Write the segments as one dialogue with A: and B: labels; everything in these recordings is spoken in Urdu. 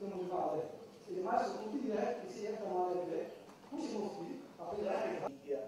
A: تو مجمع ہے اجماع ثبوتی یہ ہے کسی ایک زمانے پہ کچھ مفتی اپنی رائے
B: کیا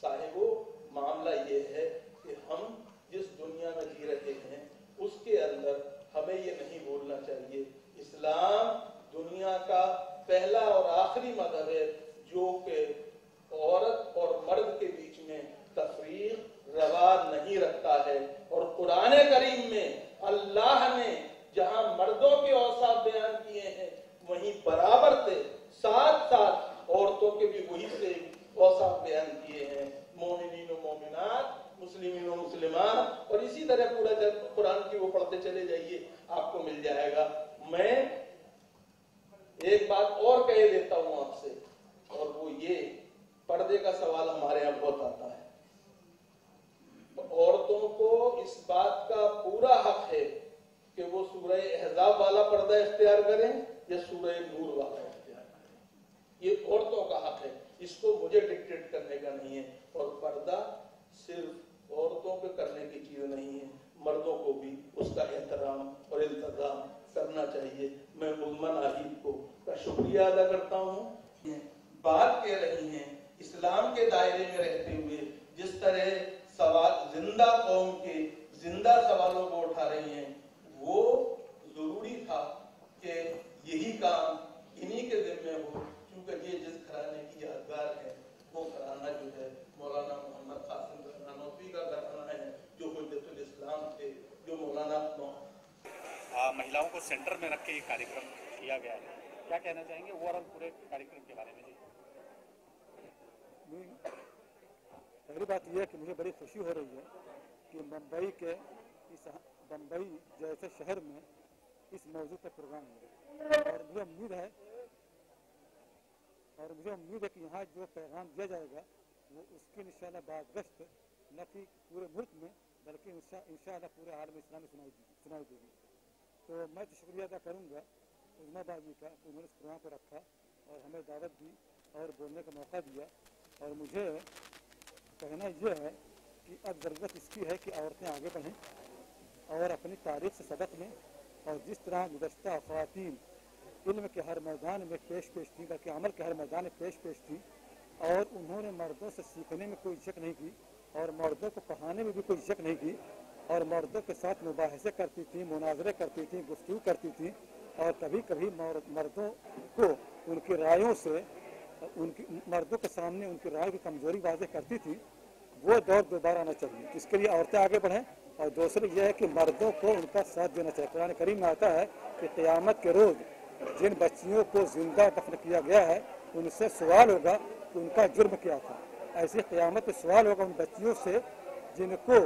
B: صاحبو معاملہ یہ ہے کہ ہم جس دنیا میں جی رہے ہیں اس کے اندر ہمیں یہ نہیں بولنا چاہیے اسلام دنیا کا پہلا اور آخری مذہب ہے جو کہ عورت اور مرد کے بیچ میں تفریق روا نہیں رکھتا ہے، اور قرآن کریم میں اللہ نے جہاں مردوں کے اوصاف بیان کیے ہیں وہیں برابر سے ساتھ ساتھ عورتوں کے بھی وہی سے اوصاف بیان کیے ہیں، مومنین و مومنات، مسلمین و مسلمات، اور اسی طرح پورا جب قرآن کی وہ پڑھتے چلے جائیے آپ کو مل جائے گا۔ میں ایک بات اور کہہ دیتا ہوں آپ سے، اور وہ یہ پردے کا سوال ہمارے یہاں بہت آتا ہے۔ عورتوں کو اس بات کا پورا حق ہے کہ وہ سورہ احزاب والا پردہ اختیار کریں یا سورہ نور والا اختیار کریں، یہ عورتوں کا حق ہے، اس کو مجھے ڈکٹیٹ کرنے کا نہیں ہے۔ اور پردہ صرف عورتوں پہ کرنے کی چیز نہیں ہے، مردوں کو بھی اس کا احترام اور التزام کرنا چاہیے۔ میں عظمی ناہید کو کا شکریہ ادا کرتا ہوں۔ بات کہہ رہی ہیں اسلام کے دائرے میں رہتے ہوئے جس طرح سوال زندہ قوم کے زندہ سوالوں کو اٹھا رہی ہیں، وہ ضروری تھا کہ یہی کام انہی کے ذمہ ہو، کیونکہ یہ جس گھرانے کی یادگار ہے وہ گھرانہ جو ہے مولانا محمد قاسم نانوتوی کا گھرانہ ہے، جو حجت الاسلام تھے، جو مولانا
C: مہیلاؤں کو سینٹر میں رکھ کے یہ کاریکرم کیا گیا ہے۔ کیا کہنا چاہیں گے اوور آل پورے کاریکرم کے بارے میں؟ جی،
D: پہلی بات یہ ہے کہ مجھے بڑی خوشی ہو رہی ہے کہ بمبئی جیسے شہر میں اس موضوع پر پروگرام ہو، اور مجھے امید ہے کہ یہاں جو پیغام دیا جائے گا وہ اس کی انشاءاللہ بازگشت نہ کہ پورے ملک میں بلکہ انشاءاللہ پورے عالم اسلامی سنائی دے گی۔ تو میں تو شکریہ ادا کروں گا عظمیٰ بازی کا کہ انہوں نے اس پروگرام کو رکھا اور ہمیں دعوت دی اور بولنے کا موقع دیا، اور مجھے کہنا یہ ہے کہ اب ضرورت اس کی ہے کہ عورتیں آگے بڑھیں اور اپنی تاریخ سے سبق لیں، اور جس طرح گزشتہ خواتین علم کے ہر میدان میں پیش تھیں بلکہ عمل کے ہر میدان میں پیش تھیں، اور انہوں نے مردوں سے سیکھنے میں کوئی جھک نہیں کی اور مردوں کو پڑھانے میں بھی کوئی جھک نہیں کی، اور مردوں کے ساتھ مباحثے کرتی تھیں، مناظرے کرتی تھیں، گفتگو کرتی تھیں، اور کبھی کبھی مردوں کو ان کی رائےوں سے مردوں کے سامنے ان کی رائے کی کمزوری واضح کرتی تھی۔ وہ دور دوبارہ آنا چاہیے، اس کے لیے عورتیں آگے بڑھیں، اور دوسری یہ ہے کہ مردوں کو ان کا ساتھ دینا چاہیے۔ قرآن کریم میں آتا ہے کہ قیامت کے روز جن بچیوں کو زندہ دفن کیا گیا ہے ان سے سوال ہوگا کہ ان کا جرم کیا تھا۔ ایسی قیامت میں سوال ہوگا ان بچیوں سے جن کو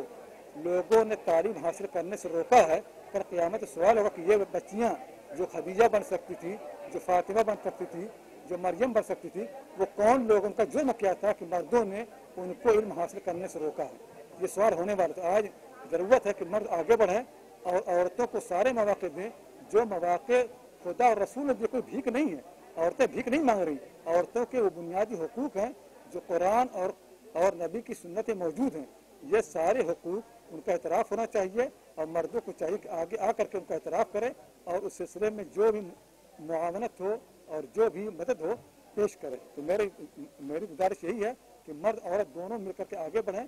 D: لوگوں نے تعلیم حاصل کرنے سے روکا ہے، پر قیامت میں سوال ہوگا کہ یہ بچیاں جو خدیجہ بن سکتی تھی، جو فاطمہ بن سکتی تھی، جو مریم بن سکتی تھی، وہ کون لوگ ان کا جرم کیا تھا کہ مردوں نے ان کو علم حاصل کرنے سے روکا ہے۔ یہ سوال ہونے والا تھا۔ آج ضرورت ہے کہ مرد آگے بڑھیں اور عورتوں کو سارے مواقع دیں جو مواقع خدا اور رسول نے کوئی بھیک نہیں ہے، عورتیں بھیک نہیں مانگ رہی، عورتوں کے وہ بنیادی حقوق ہیں جو قرآن اور نبی کی سنتیں موجود ہیں، یہ سارے حقوق ان کا اعتراف ہونا چاہیے، اور مردوں کو چاہیے کہ آگے آ کر کے ان کا اعتراف کریں اور اس سلسلے میں جو بھی معاونت ہو اور جو بھی مدد ہو پیش کریں۔ تو میری گزارش یہی ہے کہ مرد عورت دونوں مل کر کے آگے بڑھیں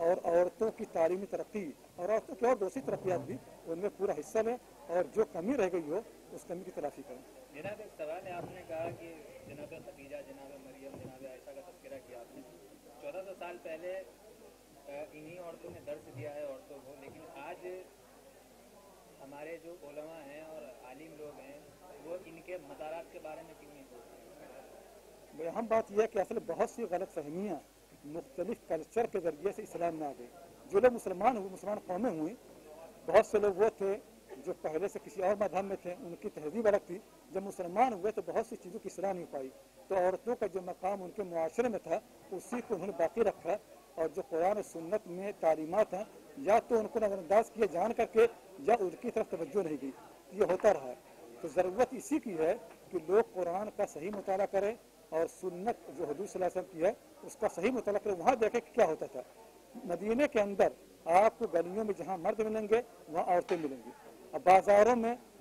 D: اور عورتوں کی تعلیمی ترقی اور عورتوں کی اور دوسری ترقیات بھی ان میں پورا حصہ لیں، اور جو کمی رہ گئی ہو اس کمی کی تلافی کریں۔
C: جناب ایک سوال ہے، آپ نے کہا کہ جناب خدیجہ، جناب مریم، جناب عائشہ کا تذکرہ کیا آپ نے۔ 1400 سال پہلے انہی عورتوں نے درس دیا ہے عورتوں کو، لیکن آج ہمارے جو علماء ہیں اور عالم لوگ ہیں وہ ان کے مزارات کے بارے میں کیوں نہیں سوچتے؟
D: اہم بات یہ ہے کہ اصل بہت سی غلط فہمیاں مختلف کلچر کے ذریعے سے اسلام میں آ گئی۔ جو لوگ مسلمان ہوئے، مسلمان قومیں ہوئیں، بہت سے لوگ وہ تھے جو پہلے سے کسی اور مذہب میں تھے، ان کی تہذیب الگ تھی۔ جب مسلمان ہوئے تو بہت سی چیزوں کی اصلاح نہیں پائی، تو عورتوں کا جو مقام ان کے معاشرے میں تھا اسی کو انہوں نے باقی رکھا، اور جو قرآن و سنت میں تعلیمات ہیں یا تو ان کو نظر انداز کیے جان کر کے یا ان کی طرف توجہ نہیں دی، یہ ہوتا رہا ہے۔ تو ضرورت اسی کی ہے کہ لوگ قرآن کا صحیح مطالعہ کریں اور سنت جو حضور صلی اللہ علیہ وسلم کی ہے اس کا صحیح مطالعہ کریں، وہاں دیکھیں کہ کیا ہوتا تھا۔ مدینے کے اندر آپ کو گلیوں میں جہاں مرد ملیں گے وہاں عورتیں ملیں گی، اب بازاروں میں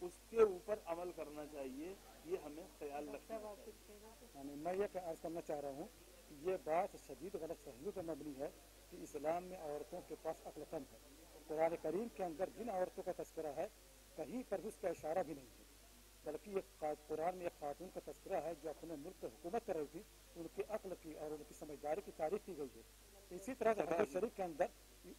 E: اس کے اوپر عمل کرنا چاہیے، یہ ہمیں خیال رکھنا چاہیے۔
D: میں یہ عرض کرنا چاہ رہا ہوں کہ یہ بات شدید غلط فہمیوں پر مبنی ہے کہ اسلام میں عورتوں کے پاس عقل کم ہے۔ قرآن کریم کے اندر جن عورتوں کا تذکرہ ہے کہیں پر اس کا اشارہ بھی نہیں ہے، بلکہ یہ قرآن میں ایک خاتون کا تذکرہ ہے جو اپنے ملک پر حکومت کر رہی تھی، ان کی عقل کی اور ان کی سمجھداری کی تعریف کی گئی ہے۔ اسی طرح سے حدیث شریف کے اندر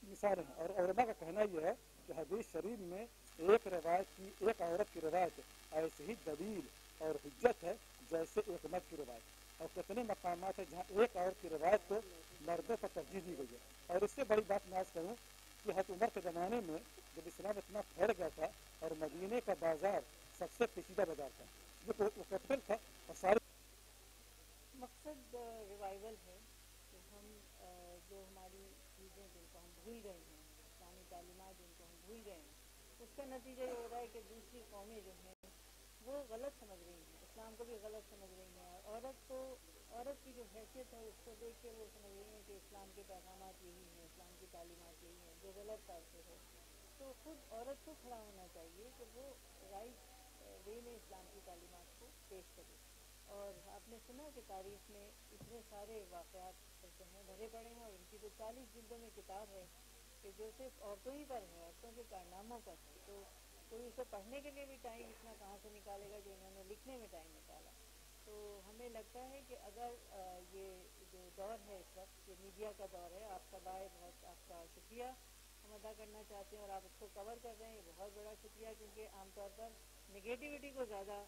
D: مثالیں ہیں، اور علماء کا کہنا یہ ہے کہ حدیث شریف میں ایک عورت کی روایت ایسی ہی دلیل اور حجت ہے جیسے ایک مرد کی روایت، اور کتنے مقامات ہیں جہاں ایک عورت کی روایت کو مردوں پر ترجیح دی گئی ہے۔ اور اس سے بڑی بات میں عرض کروں کہ حضرت عمر کے زمانے میں جب اسلام اتنا پھیل گیا تھا اور مدینے کا بازار سب سے پیچیدہ بازار تھا، جو کیپٹل تھا، اور سارے
F: مقصد ریوائول ہے کہ ہم جو ہماری چیزیں جن کو ہم بھول گئے ہیں، اسلامی تعلیمات جن کو ہم بھول گئے ہیں، اس کا نتیجہ یہ ہو رہا ہے کہ دوسری قومیں جو ہیں وہ غلط سمجھ رہی ہیں، اسلام کو بھی غلط سمجھ رہی ہیں، اور عورت کی جو حیثیت ہے اس کو دیکھ کے وہ سمجھ رہی ہیں کہ اسلام کے پیغامات یہی ہیں، اسلام کی تعلیمات یہی ہیں، جو غلط تاثر ہے۔ تو خود عورت کو کھڑا ہونا چاہیے کہ وہ رائٹ وے میں اسلام کی تعلیمات کو پیش کرے۔ اور آپ نے سنا کہ تاریخ میں اتنے سارے واقعات جو ہیں بھرے پڑے ہیں، اور ان کی تو 40 جلدوں میں کتاب ہے کہ جو صرف عورتوں ہی پر ہے، عورتوں کے کارناموں پر ہے۔ تو کوئی اسے پڑھنے کے لیے بھی ٹائم اتنا کہاں سے نکالے گا جو انہوں نے لکھنے میں ٹائم نکالا۔ تو ہمیں لگتا ہے کہ اگر یہ جو دور ہے اس وقت، یہ میڈیا کا دور ہے، آپ کا بہت آپ کا شکریہ ہم ادا کرنا چاہتے ہیں، اور آپ اس کو کور کر رہے ہیں، یہ بہت بڑا شکریہ، کیونکہ عام طور پر نگیٹیوٹی کو زیادہ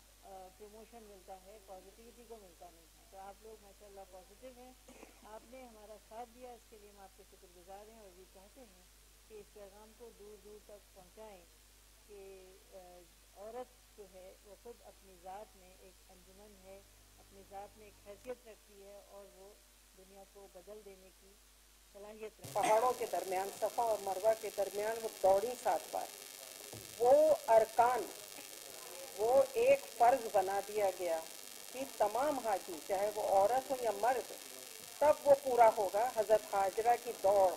F: پروموشن ملتا ہے، پازیٹیوٹی کو ملتا نہیں ہے۔ تو آپ لوگ ماشاءاللہ پازیٹیو ہیں، آپ نے ہمارا ساتھ دیا، اس کے لیے ہم آپ کے شکر گزار ہیں، اور یہ چاہتے ہیں کہ اس پیغام کو دور دور تک پہنچائیں کہ عورت جو ہے وہ خود اپنی ذات میں ایک انجمن ہے، اپنی ذات میں ایک حیثیت رکھتی ہے، اور وہ دنیا کو بدل دینے کی صلاحیت رکھتی ہے۔
G: پہاڑوں کے درمیان، صفا اور مروہ کے درمیان وہ دوڑی 7 بار، وہ ارکان، وہ ایک فرض بنا دیا گیا کہ تمام حاجی چاہے وہ عورت ہو یا مرد تب وہ پورا ہوگا۔ حضرت ہاجرہ کی دوڑ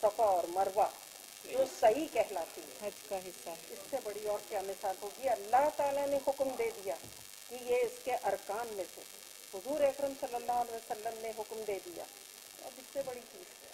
G: صفا اور مروہ جو صحیح کہلاتی ہے،
F: حج کا حصہ ہے۔
G: اس سے بڑی اور کیا مثال ہوگی؟ اللہ تعالیٰ نے حکم دے دیا کہ یہ اس کے ارکان میں سے، حضور اکرم صلی اللہ علیہ وسلم نے حکم دے دیا، اب اس سے بڑی چیز ہے۔